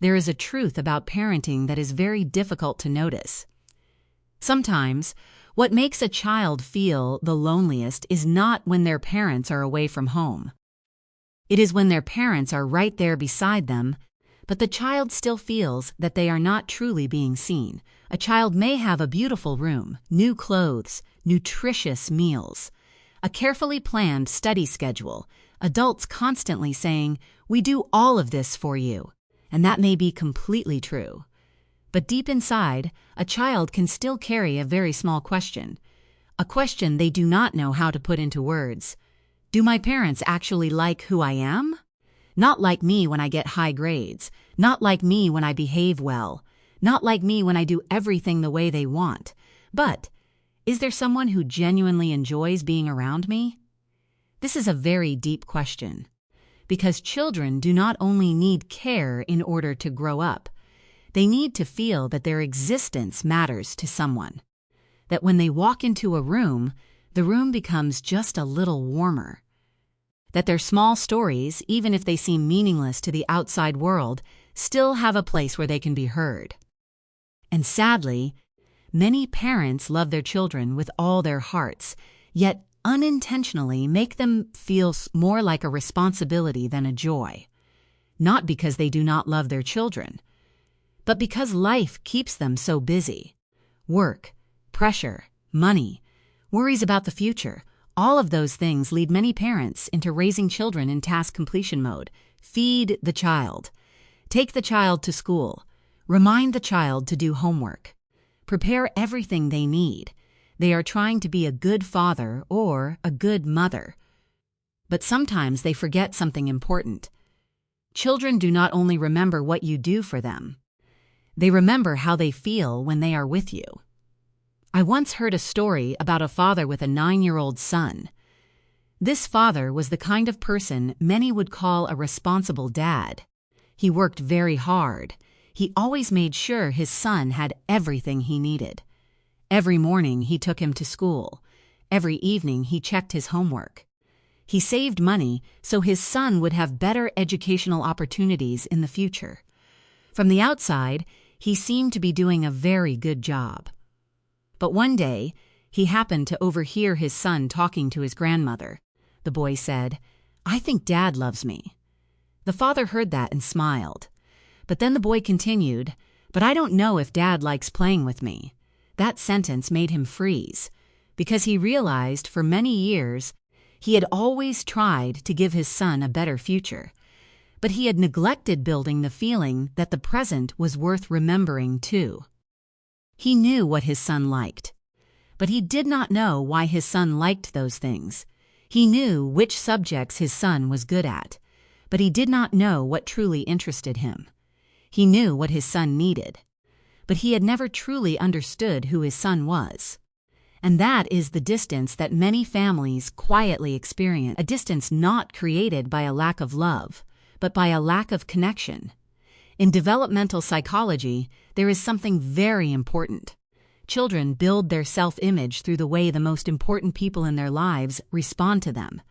there is a truth about parenting that is very difficult to notice. Sometimes, what makes a child feel the loneliest is not when their parents are away from home. It is when their parents are right there beside them, but the child still feels that they are not truly being seen. A child may have a beautiful room, new clothes, nutritious meals, a carefully planned study schedule, adults constantly saying, "We do all of this for you," and that may be completely true. But deep inside, a child can still carry a very small question, a question they do not know how to put into words. Do my parents actually like who I am? Not like me when I get high grades, not like me when I behave well, not like me when I do everything the way they want, but is there someone who genuinely enjoys being around me? This is a very deep question, because children do not only need care in order to grow up, they need to feel that their existence matters to someone, that when they walk into a room, the room becomes just a little warmer, that their small stories, even if they seem meaningless to the outside world, still have a place where they can be heard. And sadly, many parents love their children with all their hearts, yet unintentionally make them feel more like a responsibility than a joy. Not because they do not love their children, but because life keeps them so busy. Work, pressure, money, worries about the future, all of those things lead many parents into raising children in task completion mode. Feed the child. Take the child to school. Remind the child to do homework. Prepare everything they need. They are trying to be a good father or a good mother. But sometimes they forget something important. Children do not only remember what you do for them, they remember how they feel when they are with you. I once heard a story about a father with a 9-year-old son. This father was the kind of person many would call a responsible dad. He worked very hard. He always made sure his son had everything he needed. Every morning he took him to school. Every evening he checked his homework. He saved money so his son would have better educational opportunities in the future. From the outside, he seemed to be doing a very good job. But one day, he happened to overhear his son talking to his grandmother. The boy said, "I think Dad loves me." The father heard that and smiled. But then the boy continued, "But I don't know if Dad likes playing with me." That sentence made him freeze, because he realized for many years he had always tried to give his son a better future. But he had neglected building the feeling that the present was worth remembering too. He knew what his son liked, but he did not know why his son liked those things. He knew which subjects his son was good at, but he did not know what truly interested him. He knew what his son needed, but he had never truly understood who his son was. And that is the distance that many families quietly experience, a distance not created by a lack of love, but by a lack of connection. In developmental psychology, there is something very important. Children build their self-image through the way the most important people in their lives respond to them.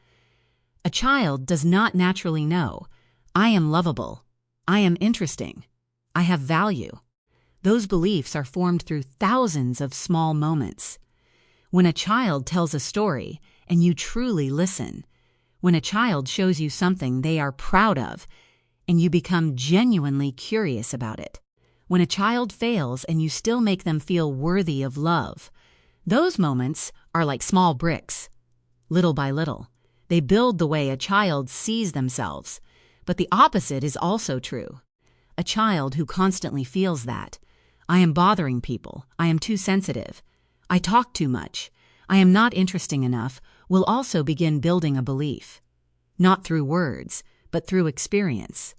A child does not naturally know, "I am lovable, I am interesting, I have value." Those beliefs are formed through thousands of small moments. When a child tells a story and you truly listen, when a child shows you something they are proud of and you become genuinely curious about it, when a child fails and you still make them feel worthy of love, those moments are like small bricks. Little by little, they build the way a child sees themselves. But the opposite is also true. A child who constantly feels that, "I am bothering people, I am too sensitive, I talk too much, I am not interesting enough," will also begin building a belief, not through words, but through experience,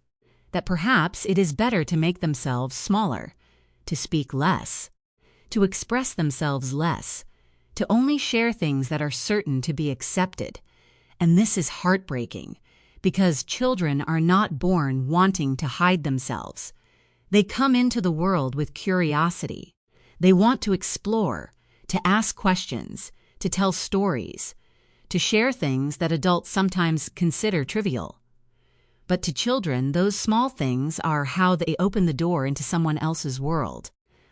that perhaps it is better to make themselves smaller, to speak less, to express themselves less, to only share things that are certain to be accepted. And this is heartbreaking, because children are not born wanting to hide themselves. They come into the world with curiosity. They want to explore, to ask questions, to tell stories, to share things that adults sometimes consider trivial. But to children, those small things are how they open the door into someone else's world.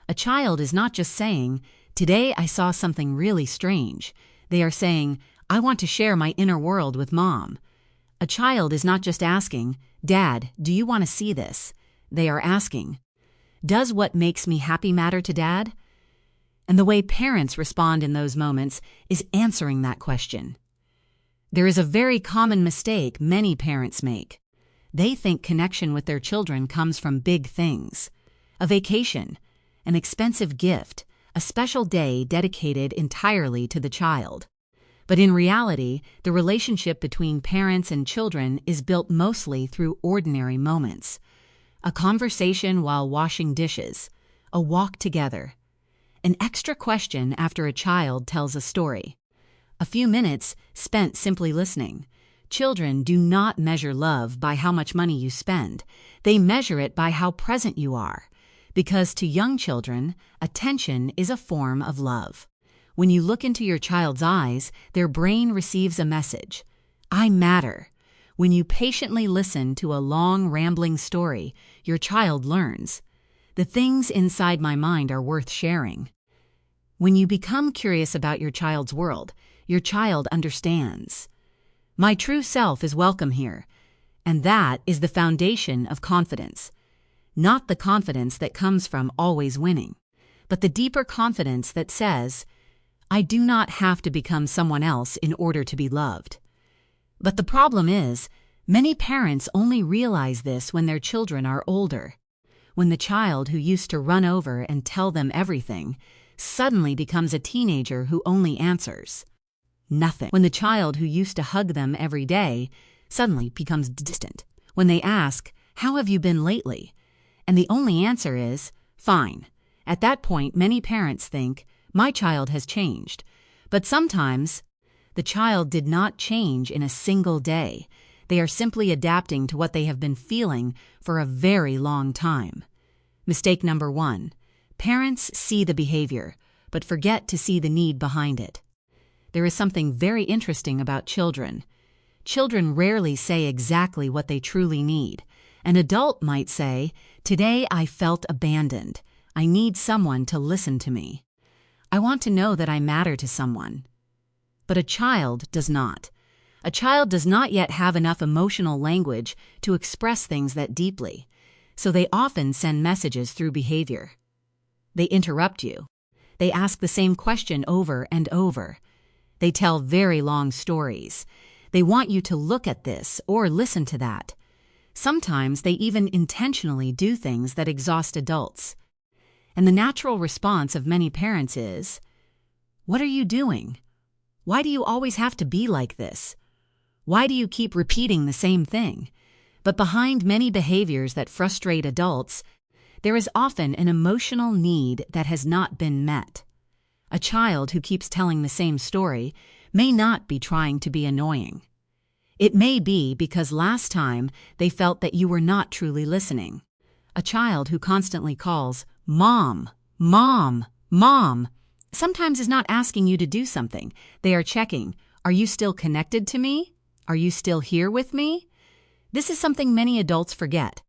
A child is not just saying, "Today I saw something really strange." They are saying, "I want to share my inner world with Mom." A child is not just asking, "Dad, do you want to see this?" They are asking, "Does what makes me happy matter to Dad?" And the way parents respond in those moments is answering that question. There is a very common mistake many parents make. They think connection with their children comes from big things: a vacation, an expensive gift, a special day dedicated entirely to the child. But in reality, the relationship between parents and children is built mostly through ordinary moments. A conversation while washing dishes, a walk together, an extra question after a child tells a story, a few minutes spent simply listening. Children do not measure love by how much money you spend. They measure it by how present you are. Because to young children, attention is a form of love. When you look into your child's eyes, their brain receives a message: I matter. When you patiently listen to a long, rambling story, your child learns. The things inside my mind are worth sharing. When you become curious about your child's world, your child understands. My true self is welcome here, and that is the foundation of confidence. Not the confidence that comes from always winning, but the deeper confidence that says, I do not have to become someone else in order to be loved. But the problem is, many parents only realize this when their children are older. When the child who used to run over and tell them everything suddenly becomes a teenager who only answers nothing. When the child who used to hug them every day suddenly becomes distant. When they ask, "How have you been lately?" and the only answer is, "Fine." At that point, many parents think, my child has changed. But sometimes, the child did not change in a single day. They are simply adapting to what they have been feeling for a very long time. Mistake number 1. Parents see the behavior, but forget to see the need behind it. There is something very interesting about children. Children rarely say exactly what they truly need. An adult might say, "Today I felt abandoned. I need someone to listen to me. I want to know that I matter to someone." But a child does not. A child does not yet have enough emotional language to express things that deeply, so they often send messages through behavior. They interrupt you. They ask the same question over and over. They tell very long stories. They want you to look at this or listen to that. Sometimes they even intentionally do things that exhaust adults. And the natural response of many parents is, "What are you doing? Why do you always have to be like this? Why do you keep repeating the same thing?" But behind many behaviors that frustrate adults, there is often an emotional need that has not been met. A child who keeps telling the same story may not be trying to be annoying. It may be because last time they felt that you were not truly listening. A child who constantly calls, "Mom, Mom, Mom," sometimes is not asking you to do something. They are checking, "Are you still connected to me? Are you still here with me?" This is something many adults forget.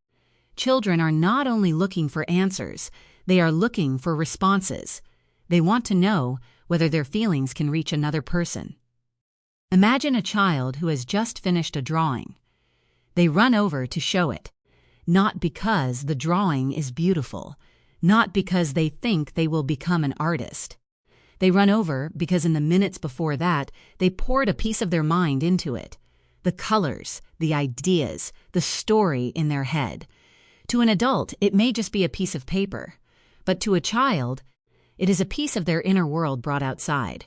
Children are not only looking for answers, they are looking for responses. They want to know whether their feelings can reach another person. Imagine a child who has just finished a drawing. They run over to show it, not because the drawing is beautiful, not because they think they will become an artist. They run over because in the minutes before that, they poured a piece of their mind into it. The colors, the ideas, the story in their head. To an adult, it may just be a piece of paper. But to a child, it is a piece of their inner world brought outside.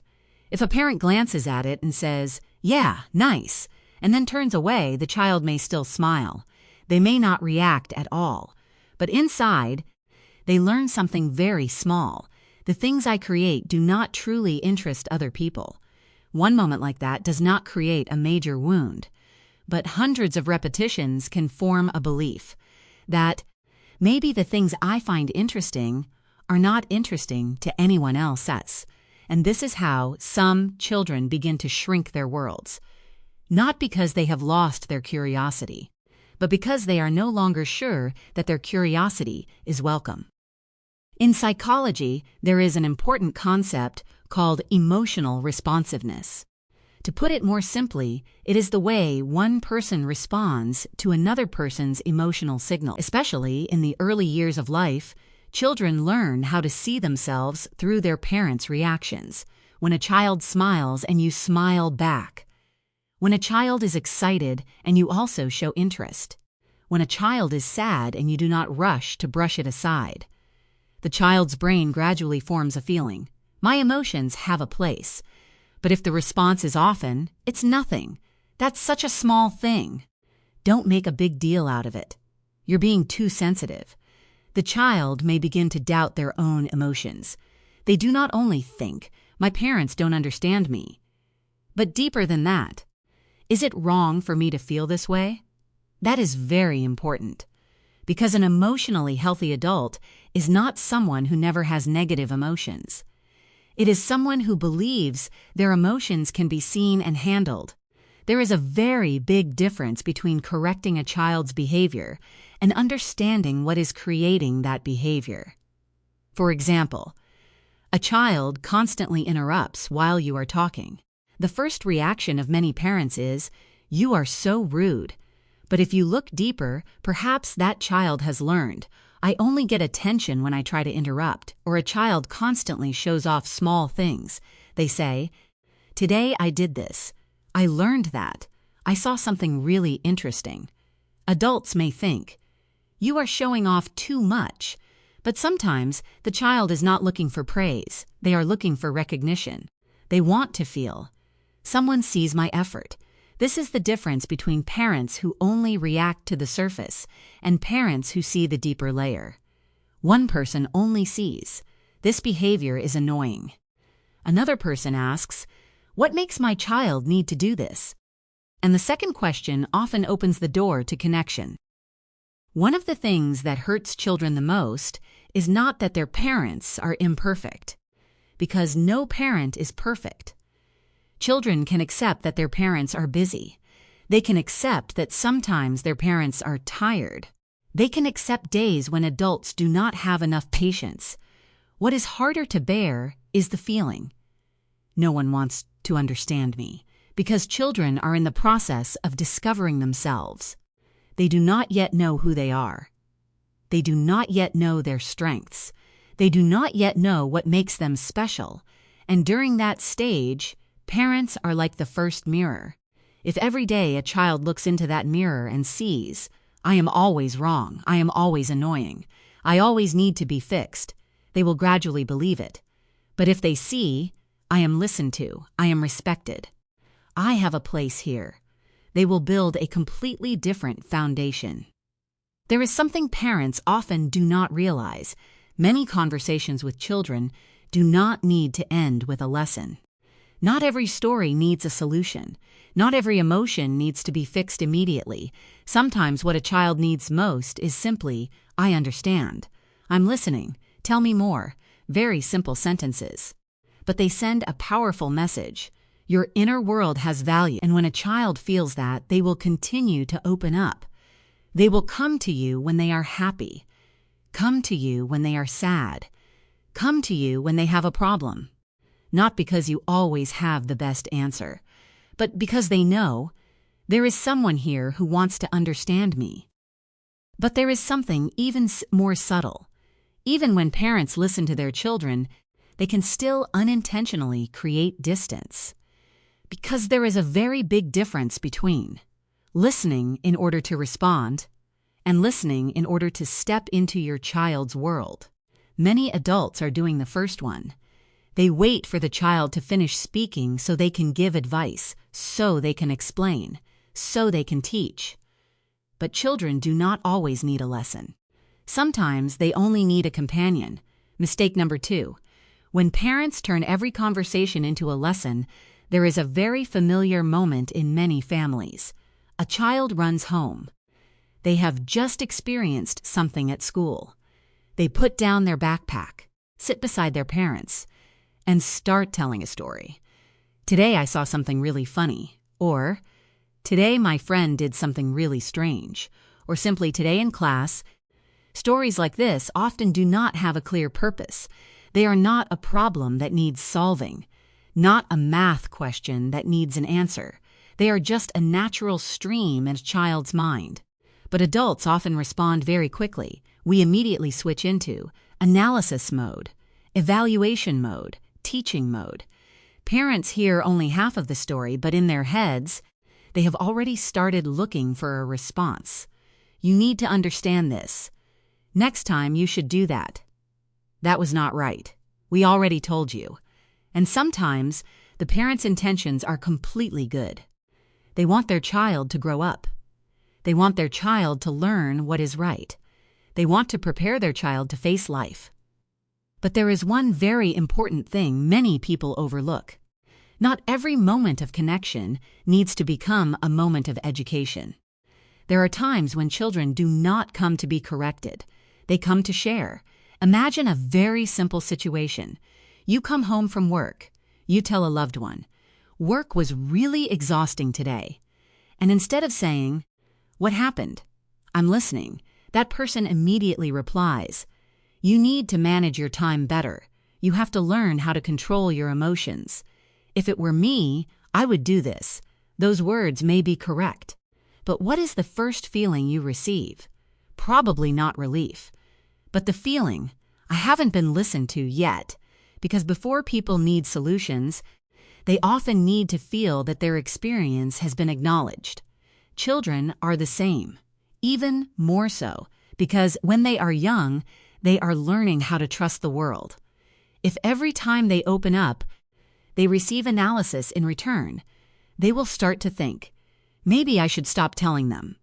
If a parent glances at it and says, "Yeah, nice," and then turns away, the child may still smile. They may not react at all. But inside, they learn something very small. The things I create do not truly interest other people. One moment like that does not create a major wound. But hundreds of repetitions can form a belief that maybe the things I find interesting are not interesting to anyone else. And this is how some children begin to shrink their worlds. Not because they have lost their curiosity, but because they are no longer sure that their curiosity is welcome. In psychology, there is an important concept called emotional responsiveness. To put it more simply, it is the way one person responds to another person's emotional signal. Especially in the early years of life, children learn how to see themselves through their parents' reactions. When a child smiles and you smile back. When a child is excited and you also show interest. When a child is sad and you do not rush to brush it aside. The child's brain gradually forms a feeling. My emotions have a place. But if the response is often, it's nothing. That's such a small thing. Don't make a big deal out of it. You're being too sensitive. The child may begin to doubt their own emotions. They do not only think, my parents don't understand me. But deeper than that, is it wrong for me to feel this way? That is very important. Because an emotionally healthy adult is not someone who never has negative emotions. It is someone who believes their emotions can be seen and handled. There is a very big difference between correcting a child's behavior and understanding what is creating that behavior. For example, a child constantly interrupts while you are talking. The first reaction of many parents is, "You are so rude." But if you look deeper, perhaps that child has learned, I only get attention when I try to interrupt, or a child constantly shows off small things. They say, "Today I did this. I learned that. I saw something really interesting." Adults may think, "You are showing off too much." But sometimes the child is not looking for praise. They are looking for recognition. They want to feel, "Someone sees my effort." This is the difference between parents who only react to the surface and parents who see the deeper layer. One person only sees, "This behavior is annoying." Another person asks, "What makes my child need to do this?" And the second question often opens the door to connection. One of the things that hurts children the most is not that their parents are imperfect, because no parent is perfect. Children can accept that their parents are busy. They can accept that sometimes their parents are tired. They can accept days when adults do not have enough patience. What is harder to bear is the feeling, "No one wants to understand me," because children are in the process of discovering themselves. They do not yet know who they are. They do not yet know their strengths. They do not yet know what makes them special. And during that stage, parents are like the first mirror. If every day a child looks into that mirror and sees, "I am always wrong, I am always annoying, I always need to be fixed," they will gradually believe it. But if they see, "I am listened to, I am respected, I have a place here," they will build a completely different foundation. There is something parents often do not realize. Many conversations with children do not need to end with a lesson. Not every story needs a solution. Not every emotion needs to be fixed immediately. Sometimes what a child needs most is simply, "I understand. I'm listening. Tell me more." Very simple sentences. But they send a powerful message. Your inner world has value, and when a child feels that, they will continue to open up. They will come to you when they are happy. Come to you when they are sad. Come to you when they have a problem. Not because you always have the best answer, but because they know, there is someone here who wants to understand me. But there is something even more subtle. Even when parents listen to their children, they can still unintentionally create distance. Because there is a very big difference between listening in order to respond and listening in order to step into your child's world. Many adults are doing the first one. They wait for the child to finish speaking so they can give advice, so they can explain, so they can teach. But children do not always need a lesson. Sometimes they only need a companion. Mistake number 2. When parents turn every conversation into a lesson, there is a very familiar moment in many families. A child runs home. They have just experienced something at school. They put down their backpack, sit beside their parents, and start telling a story. "Today I saw something really funny," or "Today my friend did something really strange," or simply today in class. Stories like this often do not have a clear purpose. They are not a problem that needs solving, not a math question that needs an answer. They are just a natural stream in a child's mind. But adults often respond very quickly. We immediately switch into analysis mode, evaluation mode, teaching mode. Parents hear only half of the story, but in their heads, they have already started looking for a response. You need to understand this. Next time you should do that. That was not right. We already told you. And sometimes the parents' intentions are completely good. They want their child to grow up. They want their child to learn what is right. They want to prepare their child to face life. But there is one very important thing many people overlook. Not every moment of connection needs to become a moment of education. There are times when children do not come to be corrected. They come to share. Imagine a very simple situation. You come home from work. You tell a loved one, "Work was really exhausting today." And instead of saying, "What happened? I'm listening," that person immediately replies, "You need to manage your time better. You have to learn how to control your emotions. If it were me, I would do this." Those words may be correct. But what is the first feeling you receive? Probably not relief. But the feeling, "I haven't been listened to yet," because before people need solutions, they often need to feel that their experience has been acknowledged. Children are the same, even more so, because when they are young, they are learning how to trust the world. If every time they open up, they receive analysis in return, they will start to think, "Maybe I should stop telling them."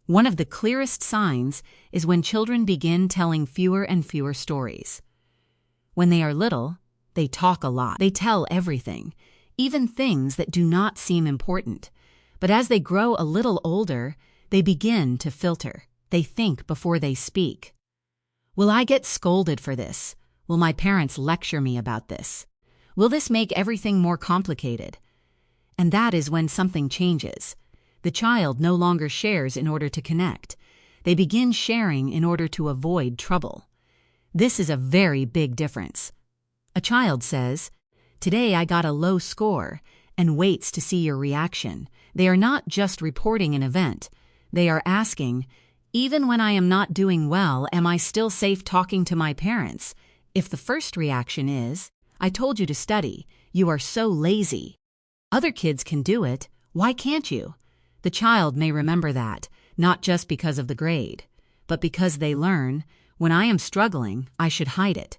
One of the clearest signs is when children begin telling fewer and fewer stories. When they are little, they talk a lot. They tell everything, even things that do not seem important. But as they grow a little older, they begin to filter. They think before they speak. Will I get scolded for this? Will my parents lecture me about this? Will this make everything more complicated? And that is when something changes. The child no longer shares in order to connect. They begin sharing in order to avoid trouble. This is a very big difference. A child says, "Today I got a low score," and waits to see your reaction. They are not just reporting an event. They are asking, "Even when I am not doing well, am I still safe talking to my parents?" If the first reaction is, "I told you to study, you are so lazy. Other kids can do it, why can't you?" The child may remember that, not just because of the grade, but because they learn, "When I am struggling, I should hide it."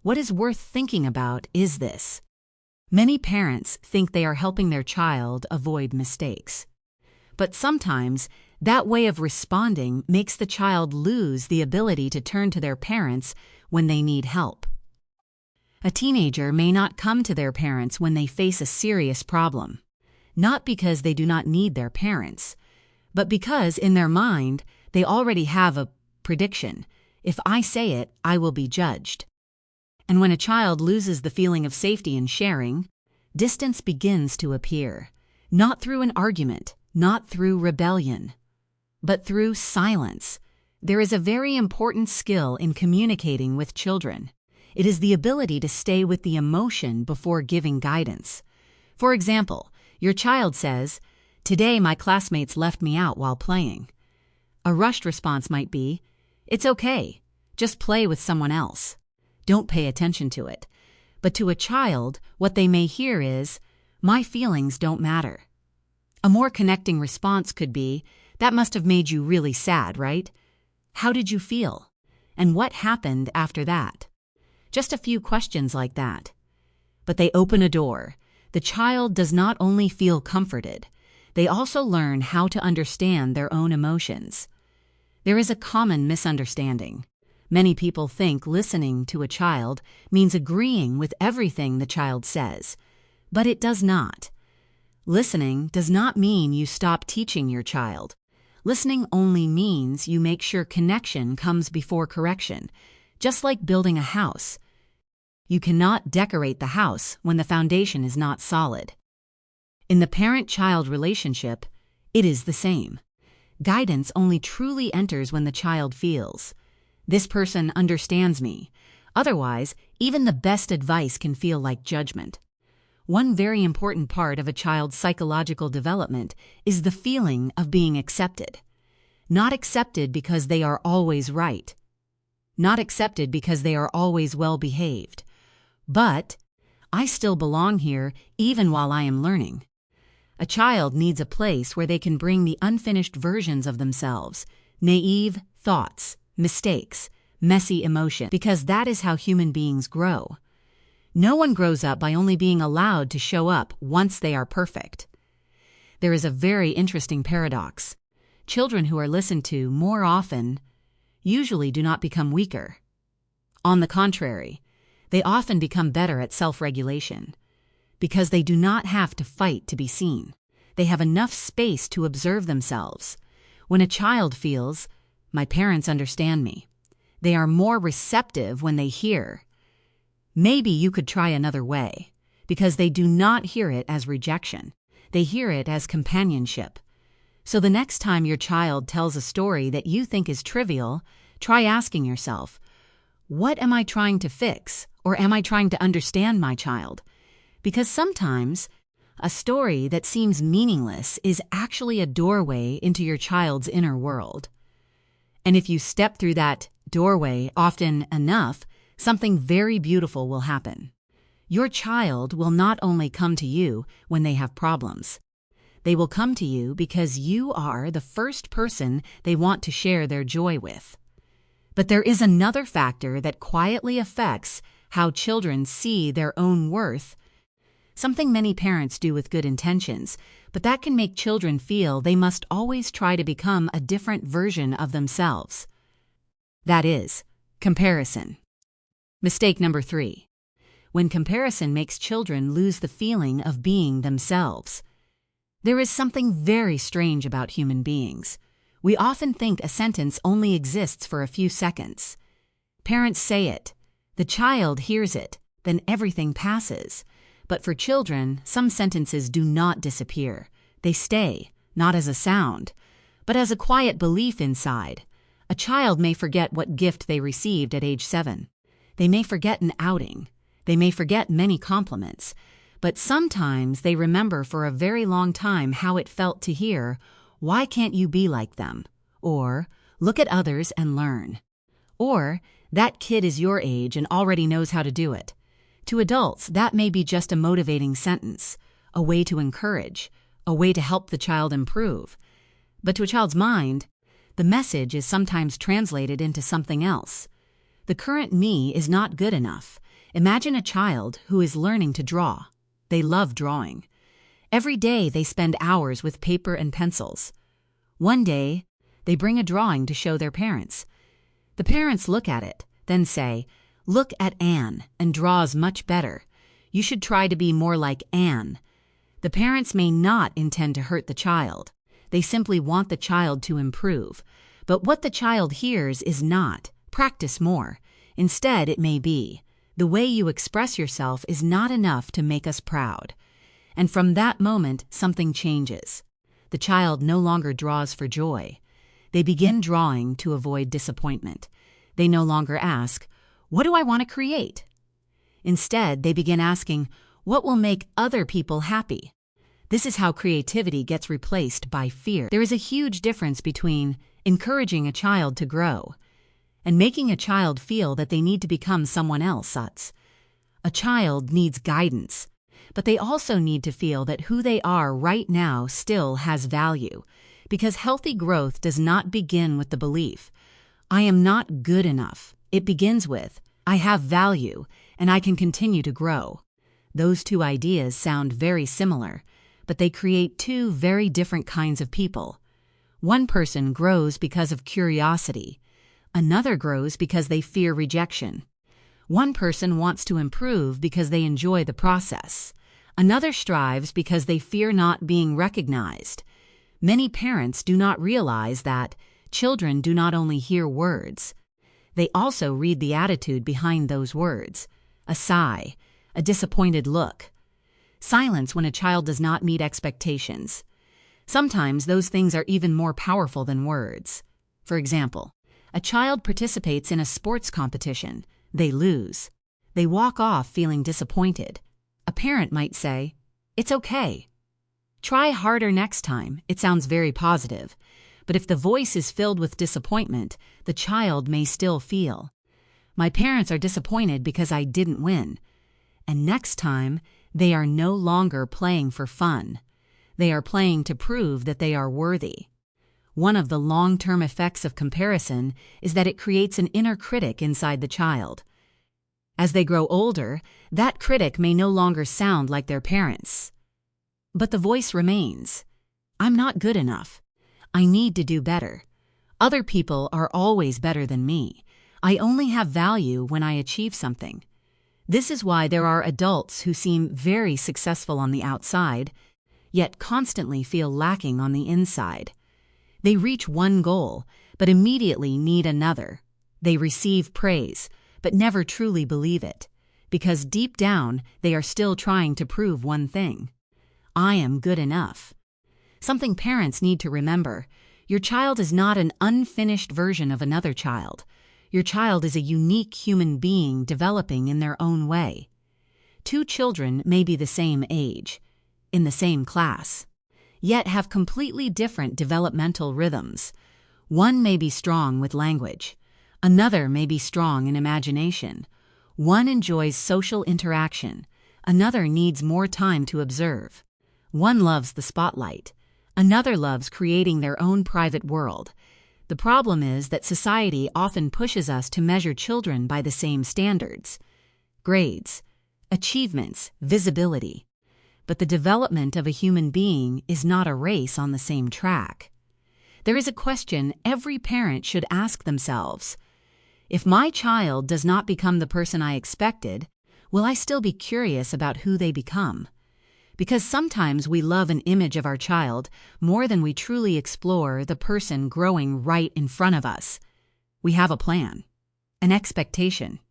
What is worth thinking about is this. Many parents think they are helping their child avoid mistakes. But sometimes, that way of responding makes the child lose the ability to turn to their parents when they need help. A teenager may not come to their parents when they face a serious problem, not because they do not need their parents, but because in their mind they already have a prediction. If I say it, I will be judged. And when a child loses the feeling of safety in sharing, distance begins to appear, not through an argument, not through rebellion, but through silence. There is a very important skill in communicating with children. It is the ability to stay with the emotion before giving guidance. For example, your child says, "Today my classmates left me out while playing." A rushed response might be, "It's okay, just play with someone else. Don't pay attention to it." But to a child, what they may hear is, "My feelings don't matter." A more connecting response could be, "That must have made you really sad, right? How did you feel? And what happened after that?" Just a few questions like that. But they open a door. The child does not only feel comforted, they also learn how to understand their own emotions. There is a common misunderstanding. Many people think listening to a child means agreeing with everything the child says, but it does not. Listening does not mean you stop teaching your child. Listening only means you make sure connection comes before correction, just like building a house. You cannot decorate the house when the foundation is not solid. In the parent-child relationship, it is the same. Guidance only truly enters when the child feels, "This person understands me." Otherwise, even the best advice can feel like judgment. One very important part of a child's psychological development is the feeling of being accepted. Not accepted because they are always right. Not accepted because they are always well behaved. But, "I still belong here even while I am learning." A child needs a place where they can bring the unfinished versions of themselves, naive thoughts, mistakes, messy emotion, because that is how human beings grow. No one grows up by only being allowed to show up once they are perfect. There is a very interesting paradox. Children who are listened to more often usually do not become weaker. On the contrary, they often become better at self-regulation. Because they do not have to fight to be seen. They have enough space to observe themselves. When a child feels, "My parents understand me," they are more receptive when they hear, "Maybe you could try another way," because they do not hear it as rejection. They hear it as companionship. So the next time your child tells a story that you think is trivial, try asking yourself, "What am I trying to fix? Or am I trying to understand my child?" Because sometimes, a story that seems meaningless is actually a doorway into your child's inner world. And if you step through that doorway often enough, something very beautiful will happen. Your child will not only come to you when they have problems. They will come to you because you are the first person they want to share their joy with. But there is another factor that quietly affects how children see their own worth. Something many parents do with good intentions, but that can make children feel they must always try to become a different version of themselves. That is, comparison. Mistake number 3. When comparison makes children lose the feeling of being themselves. There is something very strange about human beings. We often think a sentence only exists for a few seconds. Parents say it, the child hears it, then everything passes. But for children, some sentences do not disappear. They stay, not as a sound, but as a quiet belief inside. A child may forget what gift they received at age 7. They may forget an outing. They may forget many compliments. But sometimes they remember for a very long time how it felt to hear, "Why can't you be like them?" Or, "Look at others and learn." Or, "That kid is your age and already knows how to do it." To adults, that may be just a motivating sentence, a way to encourage, a way to help the child improve. But to a child's mind, the message is sometimes translated into something else. The current me is not good enough. Imagine a child who is learning to draw. They love drawing. Every day they spend hours with paper and pencils. One day, they bring a drawing to show their parents. The parents look at it, then say, "Look at Anne, and draws much better. You should try to be more like Anne." The parents may not intend to hurt the child. They simply want the child to improve. But what the child hears is not, "Practice more." Instead, it may be, "The way you express yourself is not enough to make us proud." And from that moment, something changes. The child no longer draws for joy. They begin drawing to avoid disappointment. They no longer ask, "What do I want to create?" Instead, they begin asking, "What will make other people happy?" This is how creativity gets replaced by fear. There is a huge difference between encouraging a child to grow and making a child feel that they need to become someone else. A child needs guidance, but they also need to feel that who they are right now still has value, because healthy growth does not begin with the belief, "I am not good enough." It begins with, "I have value, and I can continue to grow." Those two ideas sound very similar, but they create two very different kinds of people. One person grows because of curiosity. Another grows because they fear rejection. One person wants to improve because they enjoy the process. Another strives because they fear not being recognized. Many parents do not realize that children do not only hear words, they also read the attitude behind those words. A sigh, a disappointed look. Silence when a child does not meet expectations. Sometimes those things are even more powerful than words. For example, a child participates in a sports competition. They lose. They walk off feeling disappointed. A parent might say, "It's okay. Try harder next time." It sounds very positive. But if the voice is filled with disappointment, the child may still feel, "My parents are disappointed because I didn't win." And next time, they are no longer playing for fun. They are playing to prove that they are worthy. One of the long-term effects of comparison is that it creates an inner critic inside the child. As they grow older, that critic may no longer sound like their parents. But the voice remains. "I'm not good enough. I need to do better. Other people are always better than me. I only have value when I achieve something." This is why there are adults who seem very successful on the outside, yet constantly feel lacking on the inside. They reach one goal, but immediately need another. They receive praise, but never truly believe it, because deep down they are still trying to prove one thing: I am good enough. Something parents need to remember: your child is not an unfinished version of another child. Your child is a unique human being developing in their own way. Two children may be the same age, in the same class, yet have completely different developmental rhythms. One may be strong with language. Another may be strong in imagination. One enjoys social interaction. Another needs more time to observe. One loves the spotlight. Another loves creating their own private world. The problem is that society often pushes us to measure children by the same standards: grades, achievements, visibility. But the development of a human being is not a race on the same track. There is a question every parent should ask themselves: if my child does not become the person I expected, will I still be curious about who they become? Because sometimes we love an image of our child more than we truly explore the person growing right in front of us. We have a plan, an expectation,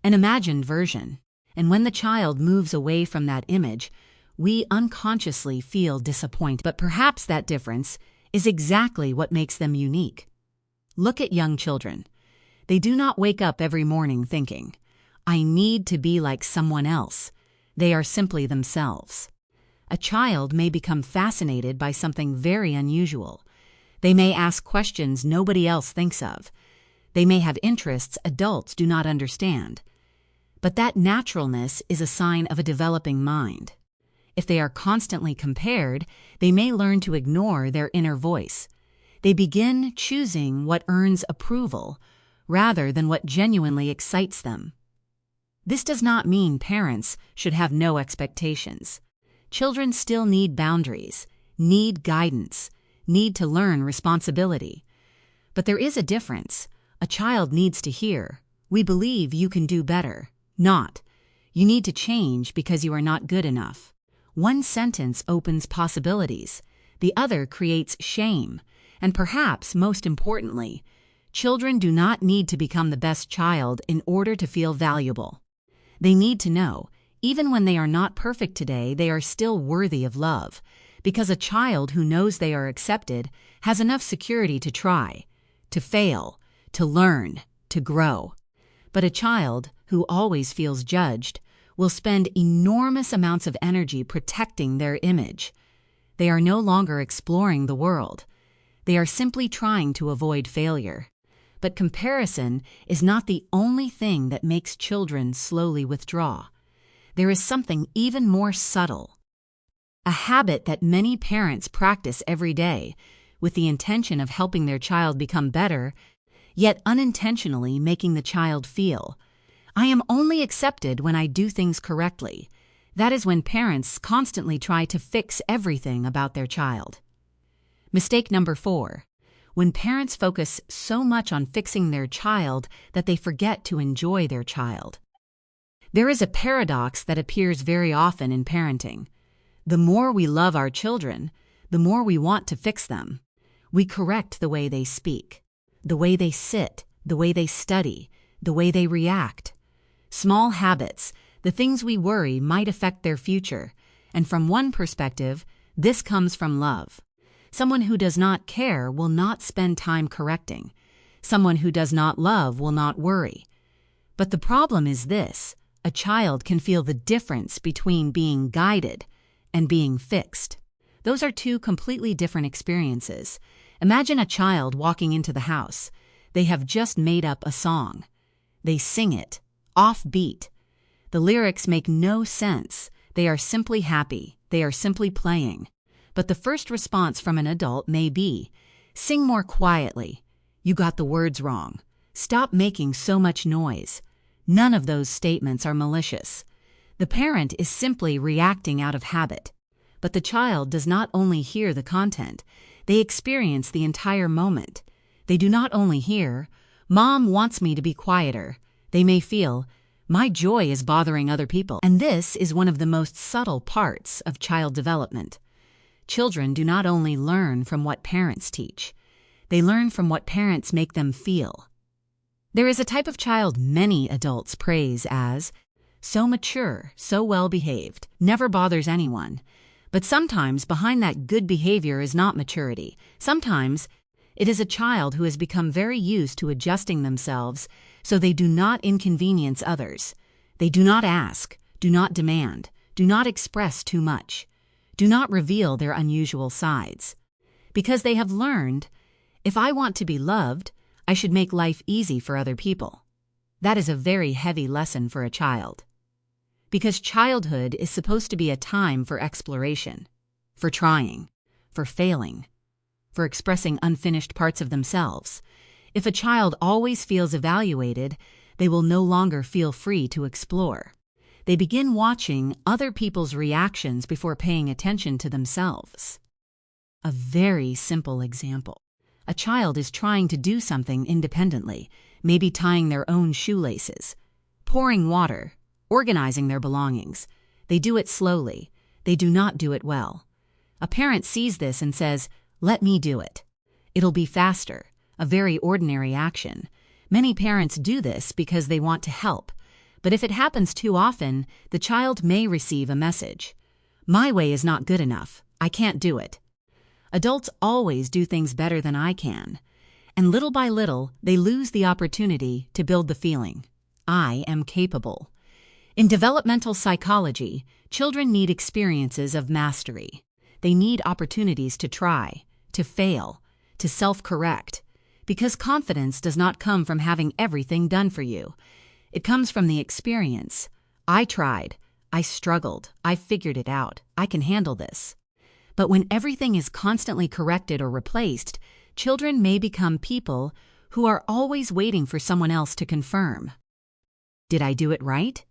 an imagined version, and when the child moves away from that image, we unconsciously feel disappointed. But perhaps that difference is exactly what makes them unique. Look at young children. They do not wake up every morning thinking, "I need to be like someone else." They are simply themselves. A child may become fascinated by something very unusual. They may ask questions nobody else thinks of. They may have interests adults do not understand. But that naturalness is a sign of a developing mind. If they are constantly compared, they may learn to ignore their inner voice. They begin choosing what earns approval rather than what genuinely excites them. This does not mean parents should have no expectations. Children still need boundaries, need guidance, need to learn responsibility. But there is a difference. A child needs to hear, "We believe you can do better," not, "You need to change because you are not good enough." One sentence opens possibilities. The other creates shame. And perhaps most importantly, children do not need to become the best child in order to feel valuable. They need to know, even when they are not perfect today, they are still worthy of love, because a child who knows they are accepted has enough security to try, to fail, to learn, to grow. But a child who always feels judged will spend enormous amounts of energy protecting their image. They are no longer exploring the world. They are simply trying to avoid failure. But comparison is not the only thing that makes children slowly withdraw. There is something even more subtle. A habit that many parents practice every day with the intention of helping their child become better, yet unintentionally making the child feel, "I am only accepted when I do things correctly." That is when parents constantly try to fix everything about their child. Mistake number 4. When parents focus so much on fixing their child that they forget to enjoy their child. There is a paradox that appears very often in parenting. The more we love our children, the more we want to fix them. We correct the way they speak, the way they sit, the way they study, the way they react. Small habits, the things we worry might affect their future, and from one perspective, this comes from love. Someone who does not care will not spend time correcting. Someone who does not love will not worry. But the problem is this: a child can feel the difference between being guided and being fixed. Those are two completely different experiences. Imagine a child walking into the house. They have just made up a song. They sing it, off-beat. The lyrics make no sense. They are simply happy. They are simply playing. But the first response from an adult may be, "Sing more quietly. You got the words wrong. Stop making so much noise." None of those statements are malicious. The parent is simply reacting out of habit. But the child does not only hear the content, they experience the entire moment. They do not only hear, "Mom wants me to be quieter." They may feel, "My joy is bothering other people." And this is one of the most subtle parts of child development. Children do not only learn from what parents teach, they learn from what parents make them feel. There is a type of child many adults praise as so mature, so well-behaved, never bothers anyone. But sometimes behind that good behavior is not maturity. Sometimes it is a child who has become very used to adjusting themselves so they do not inconvenience others. They do not ask, do not demand, do not express too much, do not reveal their unusual sides. Because they have learned, if I want to be loved, I should make life easy for other people. That is a very heavy lesson for a child. Because childhood is supposed to be a time for exploration, for trying, for failing, for expressing unfinished parts of themselves. If a child always feels evaluated, they will no longer feel free to explore. They begin watching other people's reactions before paying attention to themselves. A very simple example. A child is trying to do something independently, maybe tying their own shoelaces, pouring water, organizing their belongings. They do it slowly. They do not do it well. A parent sees this and says, "Let me do it. It'll be faster." A very ordinary action. Many parents do this because they want to help. But if it happens too often, the child may receive a message. "My way is not good enough. I can't do it." Adults always do things better than I can. And little by little, they lose the opportunity to build the feeling, "I am capable." In developmental psychology, children need experiences of mastery. They need opportunities to try, to fail, to self-correct. Because confidence does not come from having everything done for you. It comes from the experience. I tried. I struggled. I figured it out. I can handle this. But when everything is constantly corrected or replaced, children may become people who are always waiting for someone else to confirm. Did I do it right?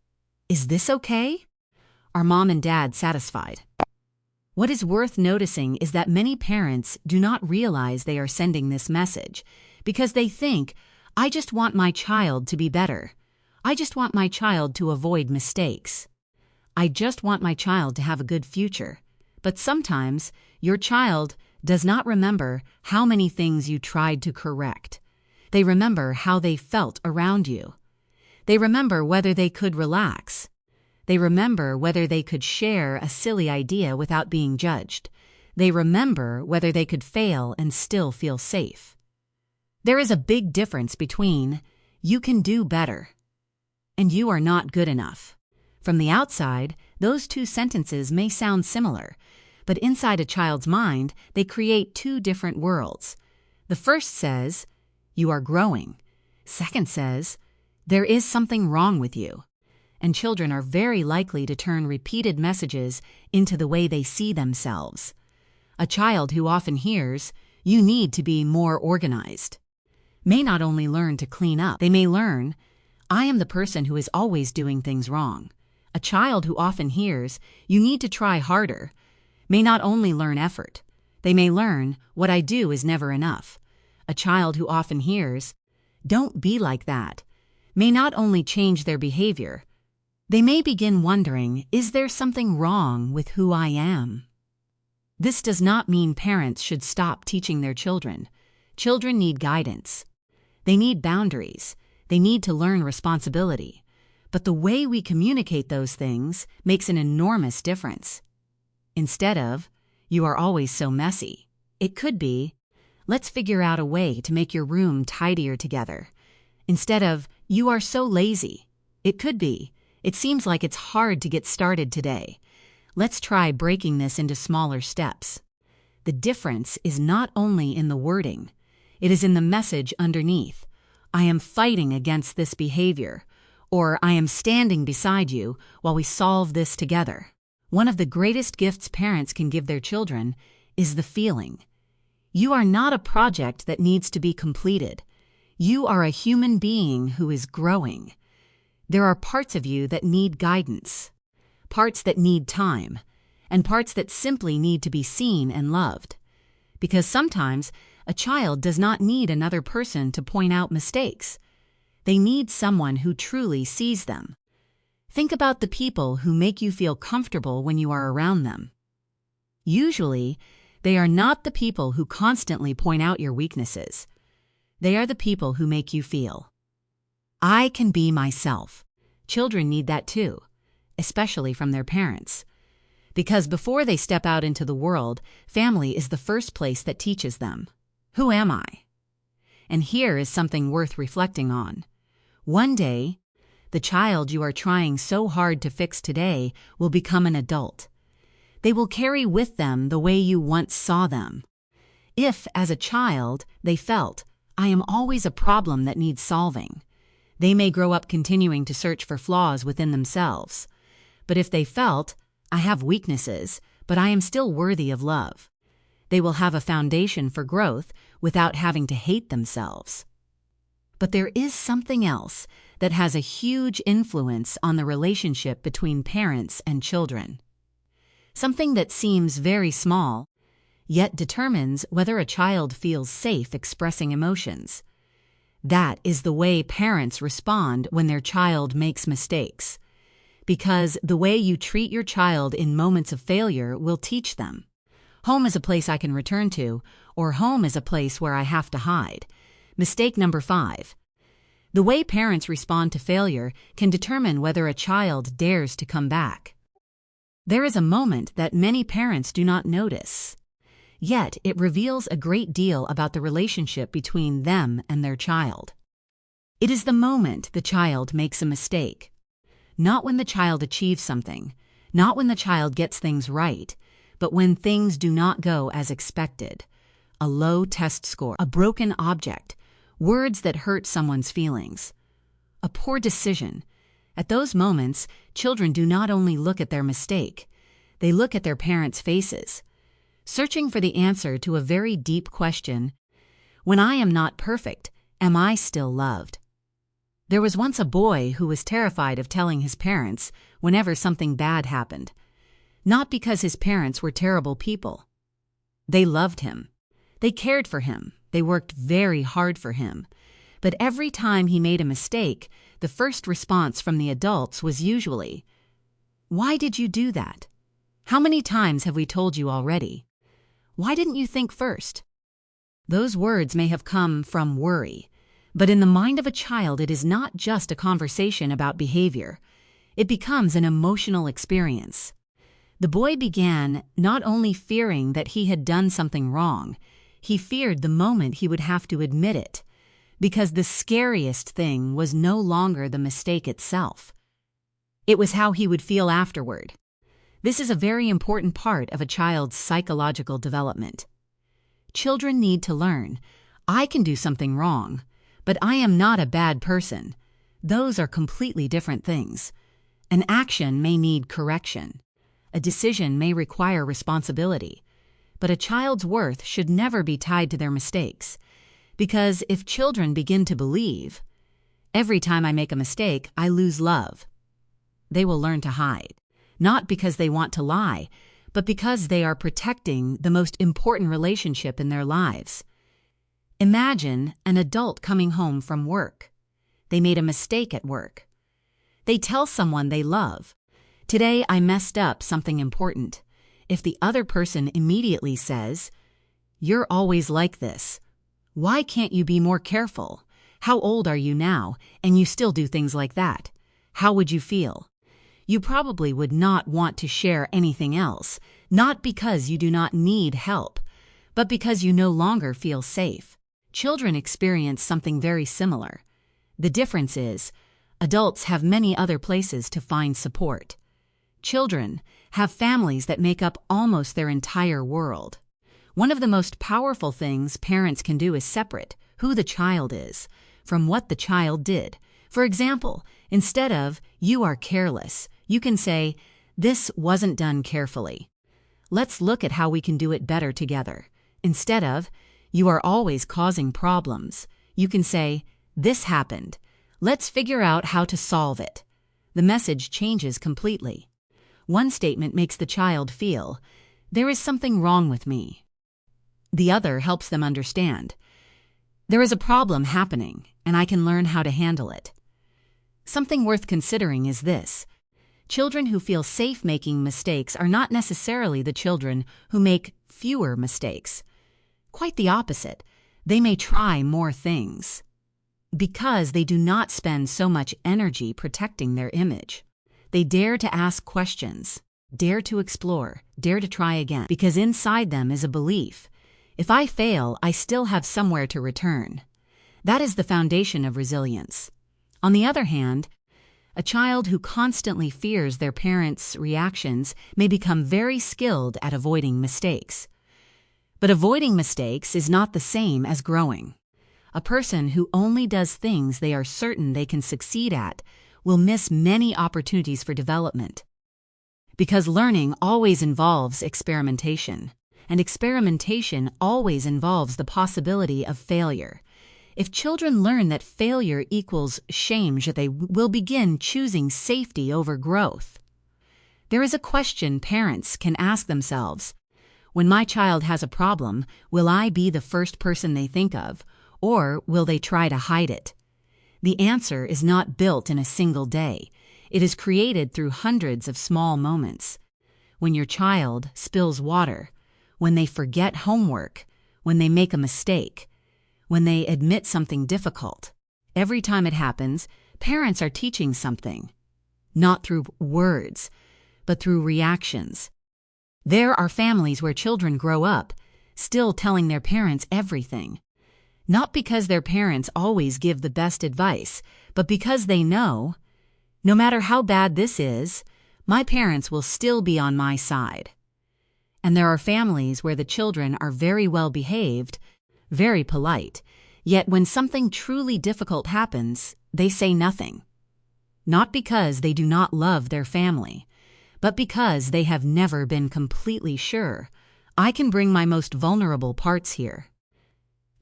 Is this okay? Are mom and dad satisfied? What is worth noticing is that many parents do not realize they are sending this message because they think, "I just want my child to be better. I just want my child to avoid mistakes. I just want my child to have a good future." But sometimes your child does not remember how many things you tried to correct. They remember how they felt around you. They remember whether they could relax. They remember whether they could share a silly idea without being judged. They remember whether they could fail and still feel safe. There is a big difference between "you can do better" and "you are not good enough." From the outside, those two sentences may sound similar, but inside a child's mind, they create two different worlds. The first says, "You are growing." Second says, "There is something wrong with you." And children are very likely to turn repeated messages into the way they see themselves. A child who often hears, "You need to be more organized," may not only learn to clean up, they may learn, "I am the person who is always doing things wrong." A child who often hears, "You need to try harder," may not only learn effort, they may learn, "What I do is never enough." A child who often hears, "Don't be like that," may not only change their behavior, they may begin wondering, "Is there something wrong with who I am?" This does not mean parents should stop teaching their children. Children need guidance. They need boundaries. They need to learn responsibility. But the way we communicate those things makes an enormous difference. Instead of, "You are always so messy," It could be, let's figure out a way to make your room tidier together. Instead of, you are so lazy. It could be, it seems like it's hard to get started today. Let's try breaking this into smaller steps. The difference is not only in the wording, it is in the message underneath. I am fighting against this behavior, or I am standing beside you while we solve this together. One of the greatest gifts parents can give their children is the feeling. You are not a project that needs to be completed. You are a human being who is growing. There are parts of you that need guidance, parts that need time, and parts that simply need to be seen and loved. Because sometimes a child does not need another person to point out mistakes. They need someone who truly sees them. Think about the people who make you feel comfortable when you are around them. Usually, they are not the people who constantly point out your weaknesses. They are the people who make you feel, I can be myself. Children need that too, especially from their parents. Because before they step out into the world, family is the first place that teaches them, who am I? And here is something worth reflecting on. One day, the child you are trying so hard to fix today will become an adult. They will carry with them the way you once saw them. If, as a child, they felt, I am always a problem that needs solving, they may grow up continuing to search for flaws within themselves. But if they felt, I have weaknesses, but I am still worthy of love, they will have a foundation for growth without having to hate themselves. But there is something else that has a huge influence on the relationship between parents and children. Something that seems very small, yet determines whether a child feels safe expressing emotions. That is the way parents respond when their child makes mistakes. Because the way you treat your child in moments of failure will teach them. Home is a place I can return to, or home is a place where I have to hide. Mistake number 5. The way parents respond to failure can determine whether a child dares to come back. There is a moment that many parents do not notice. Yet it reveals a great deal about the relationship between them and their child. It is the moment the child makes a mistake. Not when the child achieves something, not when the child gets things right, but when things do not go as expected. A low test score, a broken object, words that hurt someone's feelings, a poor decision. At those moments, children do not only look at their mistake, they look at their parents' faces, searching for the answer to a very deep question. When I am not perfect, am I still loved? There was once a boy who was terrified of telling his parents whenever something bad happened. Not because his parents were terrible people. They loved him. They cared for him. They worked very hard for him. But every time he made a mistake, the first response from the adults was usually, "Why did you do that? How many times have we told you already? Why didn't you think first?" Those words may have come from worry, but in the mind of a child it is not just a conversation about behavior. It becomes an emotional experience. The boy began not only fearing that he had done something wrong, he feared the moment he would have to admit it, because the scariest thing was no longer the mistake itself. It was how he would feel afterward. This is a very important part of a child's psychological development. Children need to learn, I can do something wrong, but I am not a bad person. Those are completely different things. An action may need correction. A decision may require responsibility. But a child's worth should never be tied to their mistakes. Because if children begin to believe, every time I make a mistake, I lose love, they will learn to hide. Not because they want to lie, but because they are protecting the most important relationship in their lives. Imagine an adult coming home from work. They made a mistake at work. They tell someone they love, "Today I messed up something important." If the other person immediately says, "You're always like this. Why can't you be more careful? How old are you now, and you still do things like that?" How would you feel? You probably would not want to share anything else, not because you do not need help, but because you no longer feel safe. Children experience something very similar. The difference is, adults have many other places to find support. Children have families that make up almost their entire world. One of the most powerful things parents can do is separate who the child is from what the child did. For example, instead of, "You are careless," you can say, "This wasn't done carefully. Let's look at how we can do it better together." Instead of, "You are always causing problems," you can say, "This happened. Let's figure out how to solve it." The message changes completely. One statement makes the child feel, "There is something wrong with me." The other helps them understand, "There is a problem happening, and I can learn how to handle it." Something worth considering is this: children who feel safe making mistakes are not necessarily the children who make fewer mistakes. Quite the opposite. They may try more things because they do not spend so much energy protecting their image. They dare to ask questions, dare to explore, dare to try again, because inside them is a belief: if I fail, I still have somewhere to return. That is the foundation of resilience. On the other hand, a child who constantly fears their parents' reactions may become very skilled at avoiding mistakes. But avoiding mistakes is not the same as growing. A person who only does things they are certain they can succeed at will miss many opportunities for development. Because learning always involves experimentation, and experimentation always involves the possibility of failure. If children learn that failure equals shame, they will begin choosing safety over growth. There is a question parents can ask themselves: when my child has a problem, will I be the first person they think of, or will they try to hide it? The answer is not built in a single day. It is created through hundreds of small moments. When your child spills water, when they forget homework, when they make a mistake, when they admit something difficult. Every time it happens, parents are teaching something, not through words, but through reactions. There are families where children grow up, still telling their parents everything. Not because their parents always give the best advice, but because they know, no matter how bad this is, my parents will still be on my side. And there are families where the children are very well behaved, very polite, yet when something truly difficult happens, they say nothing. Not because they do not love their family, but because they have never been completely sure, I can bring my most vulnerable parts here.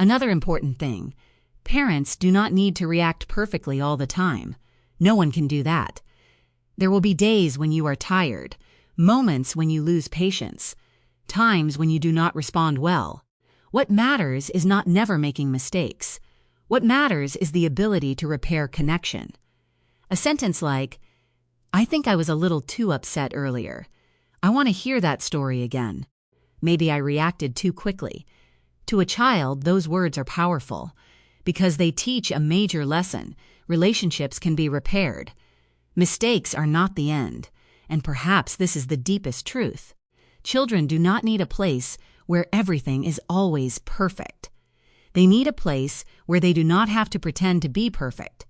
Another important thing: parents do not need to react perfectly all the time. No one can do that. There will be days when you are tired, moments when you lose patience, times when you do not respond well. What matters is not never making mistakes. What matters is the ability to repair connection. A sentence like, "I think I was a little too upset earlier. I want to hear that story again. Maybe I reacted too quickly." To a child, those words are powerful because they teach a major lesson. Relationships can be repaired. Mistakes are not the end, and perhaps this is the deepest truth. Children do not need a place where everything is always perfect. They need a place where they do not have to pretend to be perfect.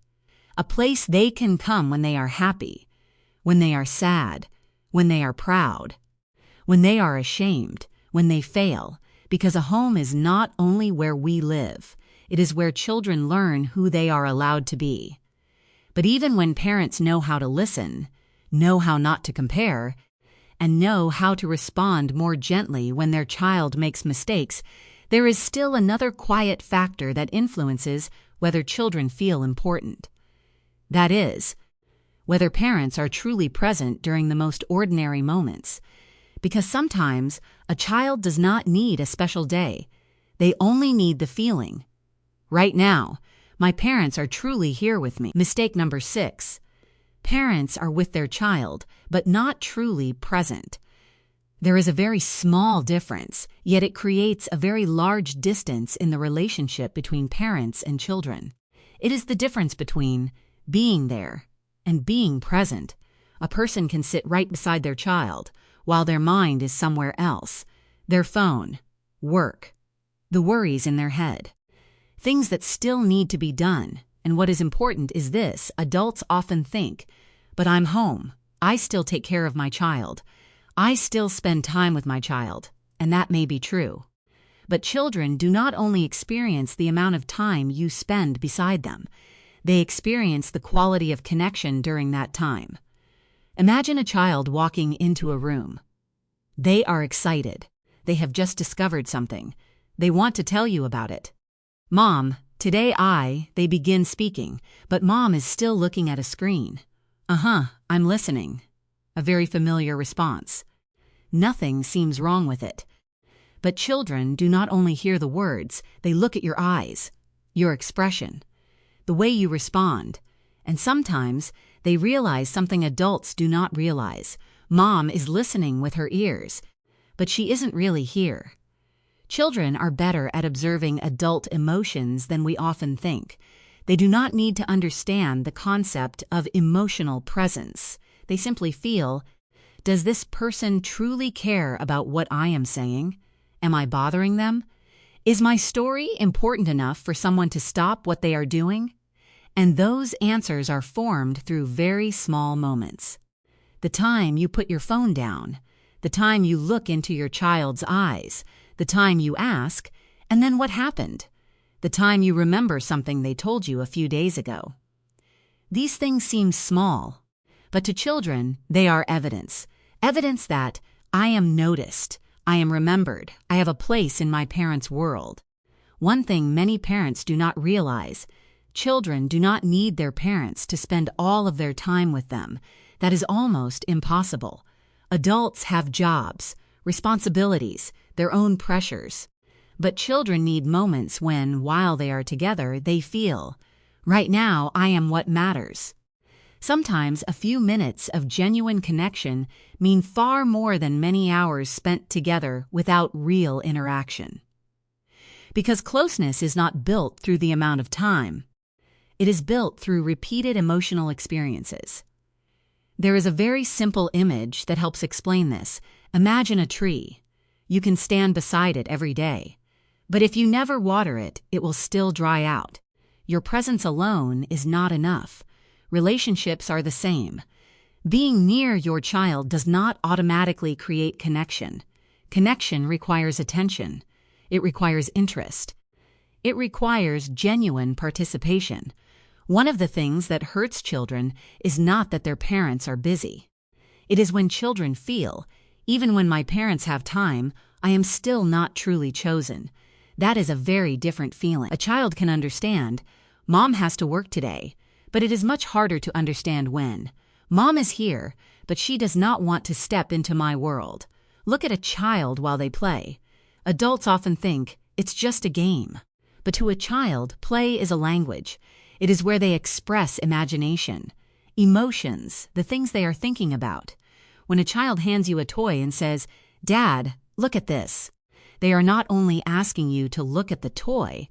A place they can come when they are happy, when they are sad, when they are proud, when they are ashamed, when they fail, because a home is not only where we live, it is where children learn who they are allowed to be. But even when parents know how to listen, know how not to compare, and know how to respond more gently when their child makes mistakes, there is still another quiet factor that influences whether children feel important. That is, whether parents are truly present during the most ordinary moments. Because sometimes a child does not need a special day. They only need the feeling. Right now, my parents are truly here with me. Mistake number 6. Parents are with their child, but not truly present. There is a very small difference, yet it creates a very large distance in the relationship between parents and children. It is the difference between being there and being present. A person can sit right beside their child, while their mind is somewhere else: their phone, work, the worries in their head, things that still need to be done. And what is important is this: adults often think, but I'm home, I still take care of my child, I still spend time with my child, and that may be true. But children do not only experience the amount of time you spend beside them, they experience the quality of connection during that time. Imagine a child walking into a room. They are excited. They have just discovered something. They want to tell you about it. Mom, today they begin speaking, but mom is still looking at a screen. I'm listening. A very familiar response. Nothing seems wrong with it. But children do not only hear the words, they look at your eyes, your expression, the way you respond, and sometimes they realize something adults do not realize. Mom is listening with her ears, but she isn't really here. Children are better at observing adult emotions than we often think. They do not need to understand the concept of emotional presence. They simply feel, does this person truly care about what I am saying? Am I bothering them? Is my story important enough for someone to stop what they are doing? And those answers are formed through very small moments. The time you put your phone down, the time you look into your child's eyes, the time you ask, and then what happened? The time you remember something they told you a few days ago. These things seem small, but to children, they are evidence. Evidence that I am noticed, I am remembered, I have a place in my parents' world. One thing many parents do not realize: children do not need their parents to spend all of their time with them. That is almost impossible. Adults have jobs, responsibilities, their own pressures. But children need moments when, while they are together, they feel, right now I am what matters. Sometimes a few minutes of genuine connection mean far more than many hours spent together without real interaction. Because closeness is not built through the amount of time. It is built through repeated emotional experiences. There is a very simple image that helps explain this. Imagine a tree. You can stand beside it every day. But if you never water it, it will still dry out. Your presence alone is not enough. Relationships are the same. Being near your child does not automatically create connection. Connection requires attention. It requires interest. It requires genuine participation. One of the things that hurts children is not that their parents are busy. It is when children feel, even when my parents have time, I am still not truly chosen. That is a very different feeling. A child can understand, Mom has to work today, but it is much harder to understand when. Mom is here, but she does not want to step into my world. Look at a child while they play. Adults often think, it's just a game. But to a child, play is a language. It is where they express imagination, emotions, the things they are thinking about. When a child hands you a toy and says, Dad, look at this, they are not only asking you to look at the toy,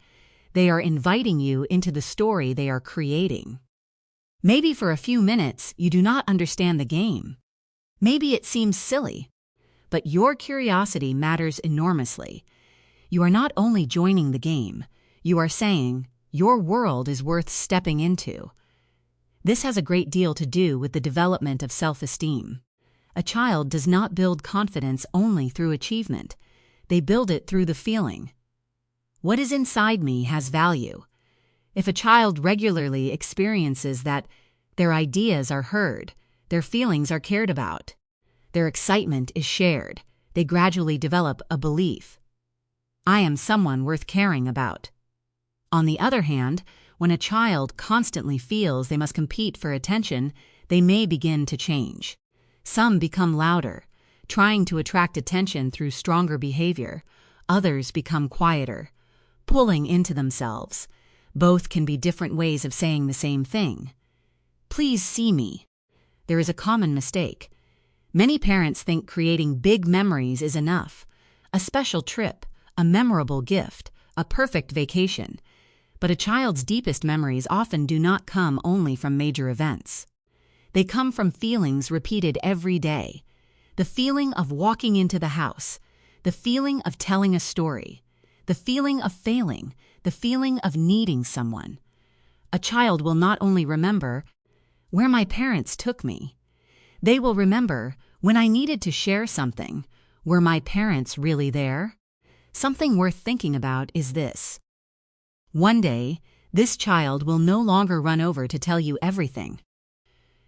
they are inviting you into the story they are creating. Maybe for a few minutes you do not understand the game. Maybe it seems silly, but your curiosity matters enormously. You are not only joining the game, you are saying, your world is worth stepping into. This has a great deal to do with the development of self-esteem. A child does not build confidence only through achievement. They build it through the feeling. What is inside me has value. If a child regularly experiences that their ideas are heard, their feelings are cared about, their excitement is shared, they gradually develop a belief. I am someone worth caring about. On the other hand, when a child constantly feels they must compete for attention, they may begin to change. Some become louder, trying to attract attention through stronger behavior. Others become quieter, pulling into themselves. Both can be different ways of saying the same thing. Please see me. There is a common mistake. Many parents think creating big memories is enough. A special trip, a memorable gift, a perfect vacation. But a child's deepest memories often do not come only from major events. They come from feelings repeated every day. The feeling of walking into the house, the feeling of telling a story, the feeling of failing, the feeling of needing someone. A child will not only remember where my parents took me, they will remember when I needed to share something. Were my parents really there? Something worth thinking about is this. One day, this child will no longer run over to tell you everything.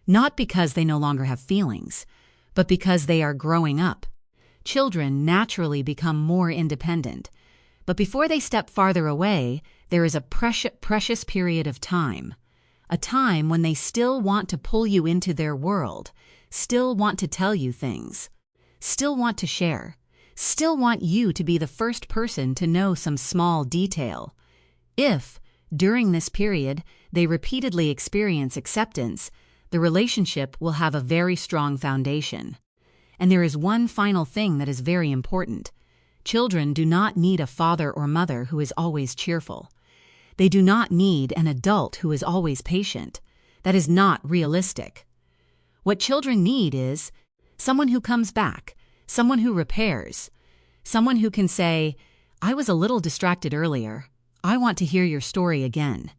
Not because they no longer have feelings, but because they are growing up. Children naturally become more independent, but before they step farther away, there is a precious period of time. A time when they still want to pull you into their world, still want to tell you things, still want to share, still want you to be the first person to know some small detail. If, during this period, they repeatedly experience acceptance, the relationship will have a very strong foundation. And there is one final thing that is very important. Children do not need a father or mother who is always cheerful. They do not need an adult who is always patient. That is not realistic. What children need is someone who comes back, someone who repairs, someone who can say, "I was a little distracted earlier. I want to hear your story again.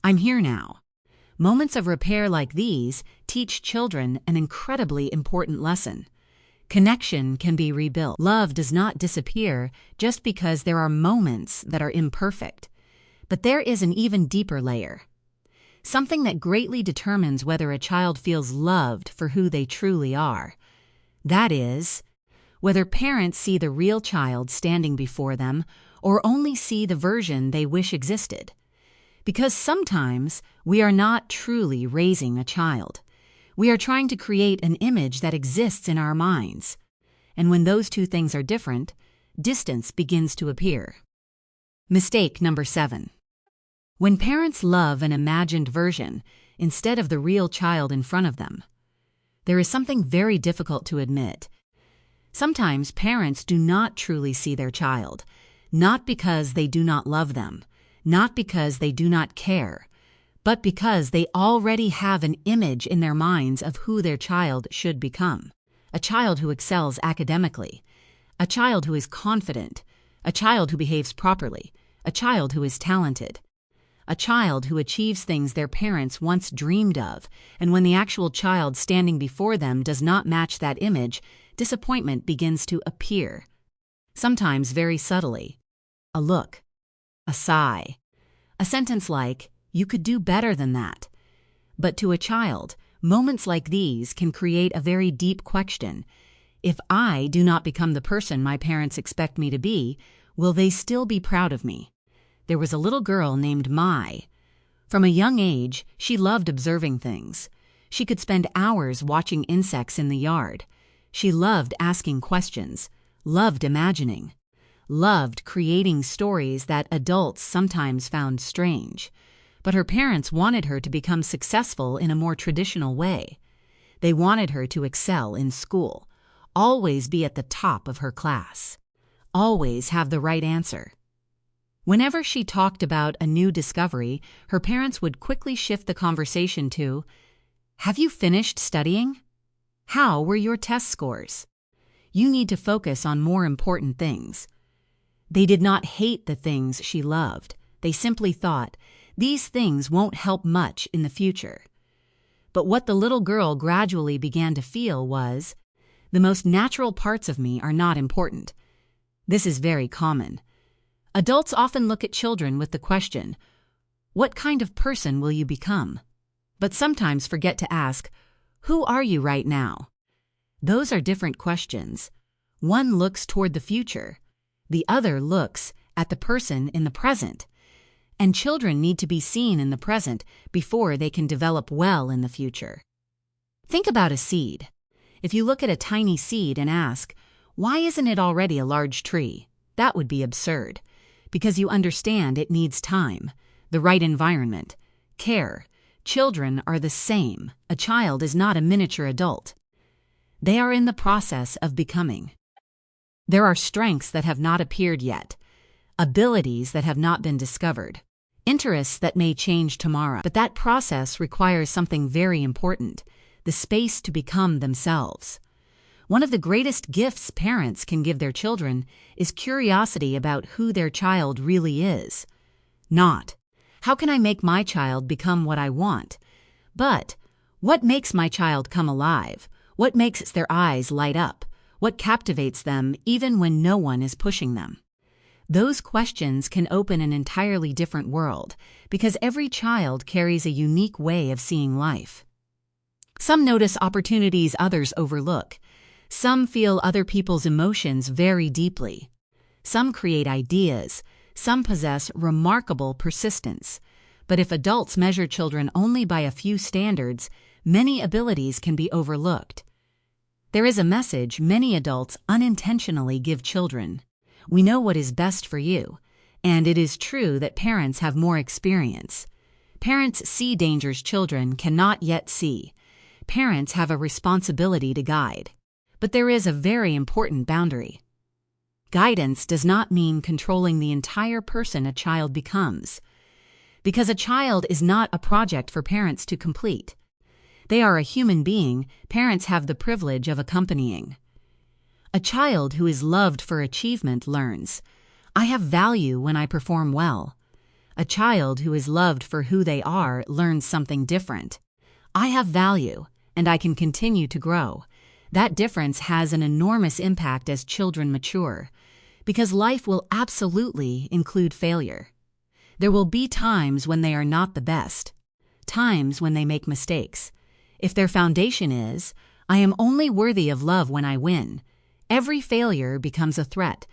I'm here now." Moments of repair like these teach children an incredibly important lesson. Connection can be rebuilt. Love does not disappear just because there are moments that are imperfect. But there is an even deeper layer. Something that greatly determines whether a child feels loved for who they truly are. That is, whether parents see the real child standing before them or only see the version they wish existed. Because sometimes we are not truly raising a child. We are trying to create an image that exists in our minds. And when those two things are different, distance begins to appear. Mistake number 7. When parents love an imagined version instead of the real child in front of them, there is something very difficult to admit. Sometimes parents do not truly see their child, not because they do not love them, not because they do not care, but because they already have an image in their minds of who their child should become. A child who excels academically, a child who is confident, a child who behaves properly, a child who is talented, a child who achieves things their parents once dreamed of, and when the actual child standing before them does not match that image, disappointment begins to appear, sometimes very subtly. A look, a sigh, a sentence like, "You could do better than that." But to a child, moments like these can create a very deep question. If I do not become the person my parents expect me to be, will they still be proud of me? There was a little girl named Mai. From a young age, she loved observing things. She could spend hours watching insects in the yard. She loved asking questions, loved imagining, loved creating stories that adults sometimes found strange. But her parents wanted her to become successful in a more traditional way. They wanted her to excel in school, always be at the top of her class, always have the right answer. Whenever she talked about a new discovery, her parents would quickly shift the conversation to, "Have you finished studying? How were your test scores? You need to focus on more important things." They did not hate the things she loved. They simply thought, these things won't help much in the future. But what the little girl gradually began to feel was, the most natural parts of me are not important. This is very common. Adults often look at children with the question, what kind of person will you become? But sometimes forget to ask, who are you right now? Those are different questions. One looks toward the future. The other looks at the person in the present. And children need to be seen in the present before they can develop well in the future. Think about a seed. If you look at a tiny seed and ask, why isn't it already a large tree? That would be absurd. Because you understand it needs time, the right environment, care. Children are the same. A child is not a miniature adult. They are in the process of becoming. There are strengths that have not appeared yet, abilities that have not been discovered, interests that may change tomorrow. But that process requires something very important, the space to become themselves. One of the greatest gifts parents can give their children is curiosity about who their child really is. Not, how can I make my child become what I want? But, what makes my child come alive? What makes their eyes light up? What captivates them even when no one is pushing them? Those questions can open an entirely different world because every child carries a unique way of seeing life. Some notice opportunities others overlook. Some feel other people's emotions very deeply. Some create ideas. Some possess remarkable persistence. But if adults measure children only by a few standards, many abilities can be overlooked. There is a message many adults unintentionally give children. We know what is best for you, and it is true that parents have more experience. Parents see dangers children cannot yet see. Parents have a responsibility to guide. But there is a very important boundary. Guidance does not mean controlling the entire person a child becomes, because a child is not a project for parents to complete. They are a human being parents have the privilege of accompanying. A child who is loved for achievement learns, I have value when I perform well. A child who is loved for who they are learns something different. I have value, and I can continue to grow. That difference has an enormous impact as children mature, because life will absolutely include failure. There will be times when they are not the best, times when they make mistakes. If their foundation is, I am only worthy of love when I win, every failure becomes a threat.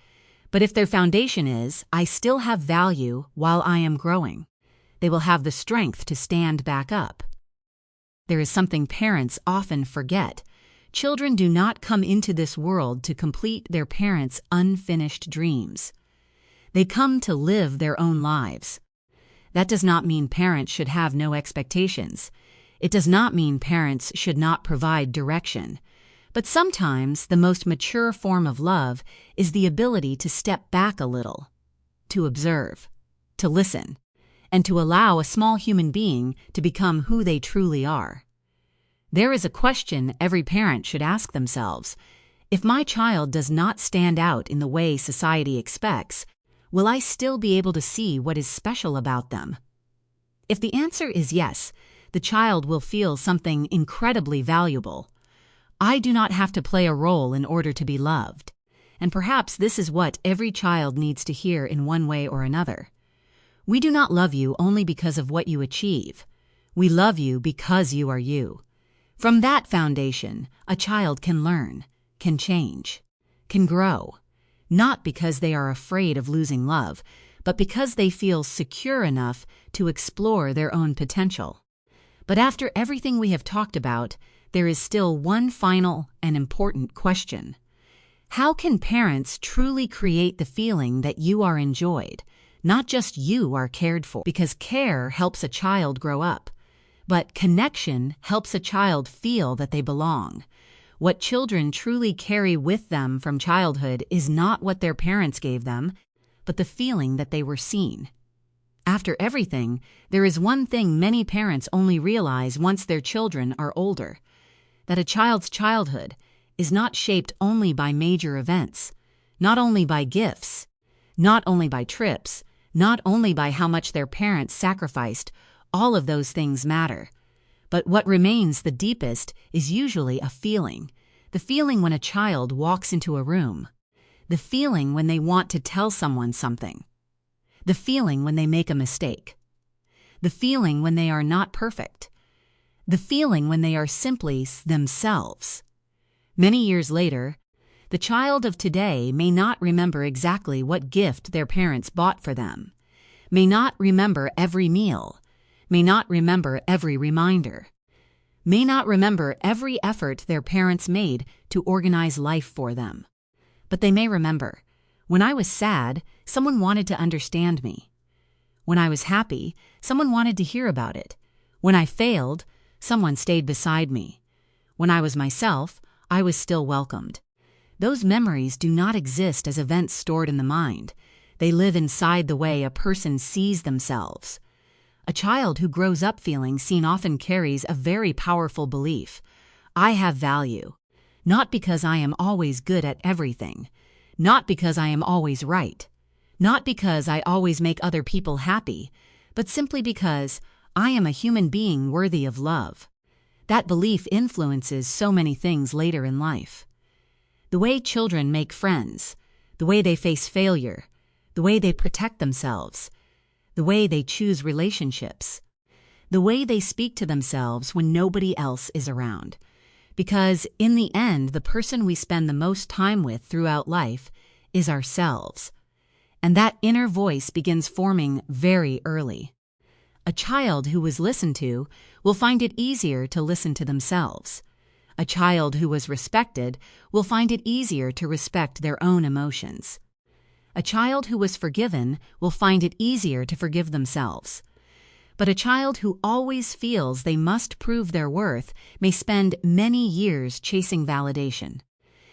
But if their foundation is, I still have value while I am growing, they will have the strength to stand back up. There is something parents often forget. Children do not come into this world to complete their parents' unfinished dreams. They come to live their own lives. That does not mean parents should have no expectations. It does not mean parents should not provide direction. But sometimes the most mature form of love is the ability to step back a little, to observe, to listen, and to allow a small human being to become who they truly are. There is a question every parent should ask themselves. If my child does not stand out in the way society expects, will I still be able to see what is special about them? If the answer is yes, the child will feel something incredibly valuable. I do not have to play a role in order to be loved. And perhaps this is what every child needs to hear in one way or another. We do not love you only because of what you achieve. We love you because you are you. From that foundation, a child can learn, can change, can grow, not because they are afraid of losing love, but because they feel secure enough to explore their own potential. But after everything we have talked about, there is still one final and important question. How can parents truly create the feeling that you are enjoyed, not just you are cared for? Because care helps a child grow up. But connection helps a child feel that they belong. What children truly carry with them from childhood is not what their parents gave them, but the feeling that they were seen. After everything, there is one thing many parents only realize once their children are older, that a child's childhood is not shaped only by major events, not only by gifts, not only by trips, not only by how much their parents sacrificed. All of those things matter. But what remains the deepest is usually a feeling. The feeling when a child walks into a room. The feeling when they want to tell someone something. The feeling when they make a mistake. The feeling when they are not perfect. The feeling when they are simply themselves. Many years later, the child of today may not remember exactly what gift their parents bought for them, may not remember every meal, may not remember every reminder, may not remember every effort their parents made to organize life for them. But they may remember, when I was sad, someone wanted to understand me. When I was happy, someone wanted to hear about it. When I failed, someone stayed beside me. When I was myself, I was still welcomed. Those memories do not exist as events stored in the mind. They live inside the way a person sees themselves. A child who grows up feeling seen often carries a very powerful belief. I have value. Not because I am always good at everything. Not because I am always right. Not because I always make other people happy, but simply because I am a human being worthy of love. That belief influences so many things later in life. The way children make friends, the way they face failure, the way they protect themselves, the way they choose relationships, the way they speak to themselves when nobody else is around. Because in the end, the person we spend the most time with throughout life is ourselves. And that inner voice begins forming very early. A child who was listened to will find it easier to listen to themselves. A child who was respected will find it easier to respect their own emotions. A child who was forgiven will find it easier to forgive themselves. But a child who always feels they must prove their worth may spend many years chasing validation.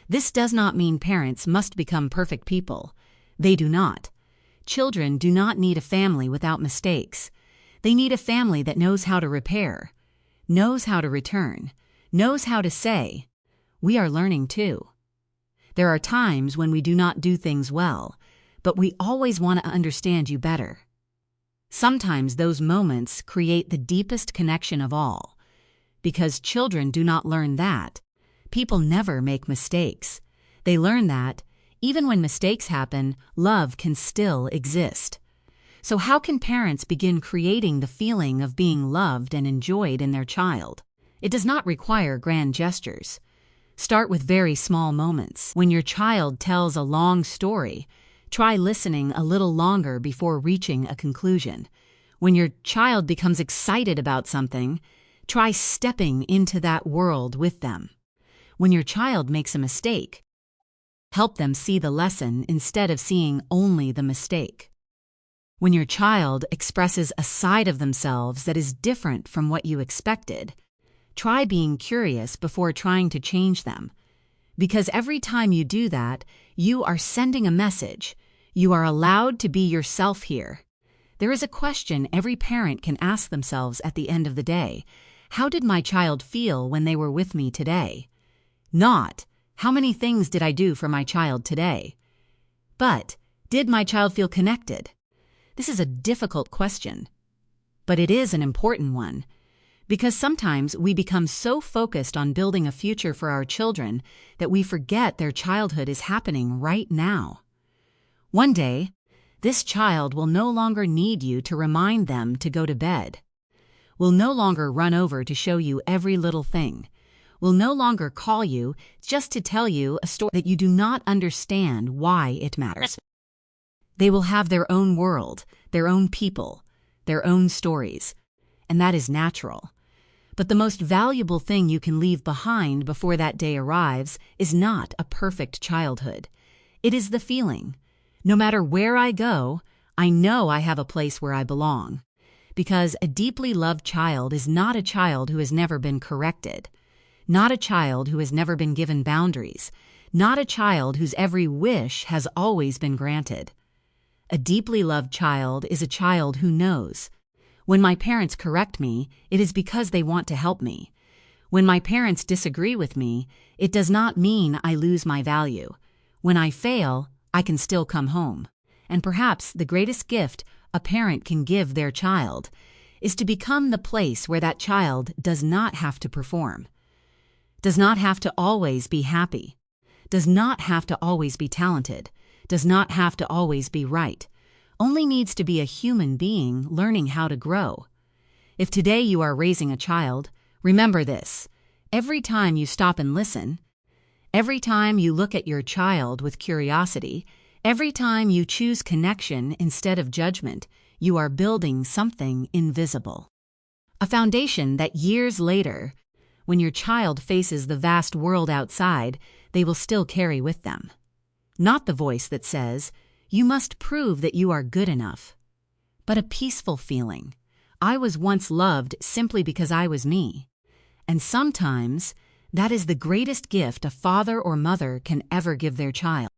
This does not mean parents must become perfect people. They do not. Children do not need a family without mistakes. They need a family that knows how to repair, knows how to return, knows how to say, "We are learning too." There are times when we do not do things well, but we always want to understand you better. Sometimes those moments create the deepest connection of all. Because children do not learn that, people never make mistakes. They learn that, even when mistakes happen, love can still exist. So how can parents begin creating the feeling of being loved and enjoyed in their child? It does not require grand gestures. Start with very small moments. When your child tells a long story, try listening a little longer before reaching a conclusion. When your child becomes excited about something, try stepping into that world with them. When your child makes a mistake, help them see the lesson instead of seeing only the mistake. When your child expresses a side of themselves that is different from what you expected, try being curious before trying to change them. Because every time you do that, you are sending a message. You are allowed to be yourself here. There is a question every parent can ask themselves at the end of the day. How did my child feel when they were with me today? Not, how many things did I do for my child today? But, did my child feel connected? This is a difficult question, but it is an important one. Because sometimes we become so focused on building a future for our children that we forget their childhood is happening right now. One day, this child will no longer need you to remind them to go to bed, will no longer run over to show you every little thing, will no longer call you just to tell you a story that you do not understand why it matters. They will have their own world, their own people, their own stories, and that is natural. But the most valuable thing you can leave behind before that day arrives is not a perfect childhood. It is the feeling. No matter where I go, I know I have a place where I belong. Because a deeply loved child is not a child who has never been corrected, not a child who has never been given boundaries, not a child whose every wish has always been granted. A deeply loved child is a child who knows. When my parents correct me, it is because they want to help me. When my parents disagree with me, it does not mean I lose my value. When I fail, I can still come home. And perhaps the greatest gift a parent can give their child is to become the place where that child does not have to perform, does not have to always be happy, does not have to always be talented, does not have to always be right, only needs to be a human being learning how to grow. If today you are raising a child, remember this: every time you stop and listen, every time you look at your child with curiosity, every time you choose connection instead of judgment, you are building something invisible. A foundation that years later, when your child faces the vast world outside, they will still carry with them. Not the voice that says, "You must prove that you are good enough," but a peaceful feeling. I was once loved simply because I was me. And sometimes, that is the greatest gift a father or mother can ever give their child.